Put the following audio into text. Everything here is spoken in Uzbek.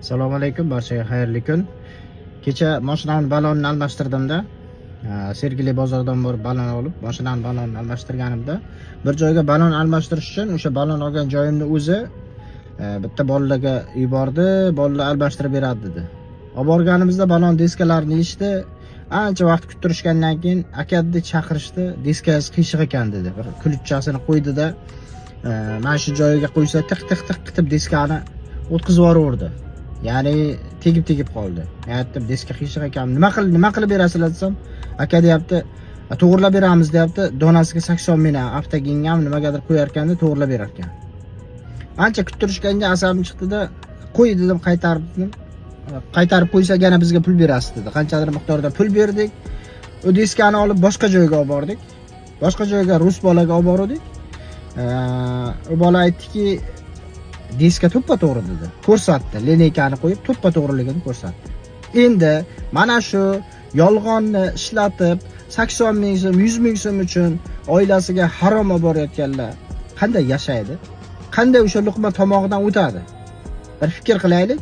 Assalomu alaykum, barchaga xayrli kun. Kecha mashinamni balonini almashtirdimda. Sergeli bozordan borib balon olib, mashinamni balonini almashtirganimda, bir joyga balon almashtirish uchun o'sha balon olgan joyimni o'zi bitta bolalarga yubordi, bolalar almashtirib beradi dedi. Olib borganimizda balon diskalarini yechdi. Ancha vaqt kuttirishgandan keyin akadni chaqirishdi. Diskasi qiyshiq ekan dedi. Bir kulutchasini qo'ydi-da, mana shu joyiga qo'ysa tiq qilib diskani o'tkazib yubordi. Ya'ni tegib qoldi. Aytdim, diska qiyshiq ekan. Nima qilib berasizlar desam, aka deyapti, to'g'rilab beramiz deyapti. Donasiga 80 ming hafta keyingam nimagadir qo'yar ekanda, to'g'rilab berar ekan. Ancha kuttirishganga asabim chiqdi-da, qo'y dedim, qaytarib qo'ysa yana bizga pul berasiz dedi. Qanchadir miqdorda pul berdik. U diskani olib boshqa joyga olib bordik. Boshqa joyga rus bolaga olib bordik. U bola aytdiki, diska to'ppa-to'g'ri dedi. Ko'rsatdi, lineykani qo'yib to'ppa-to'g'riligini ko'rsatdi. Endi mana shu yolg'onni ishlatib 80 ming so'm, 100 ming so'm uchun oilasiga harom olib borayotganlar qanday yashaydi? Qanday o'sha luqma tomog'idan o'tadi? Bir fikr qilaylik.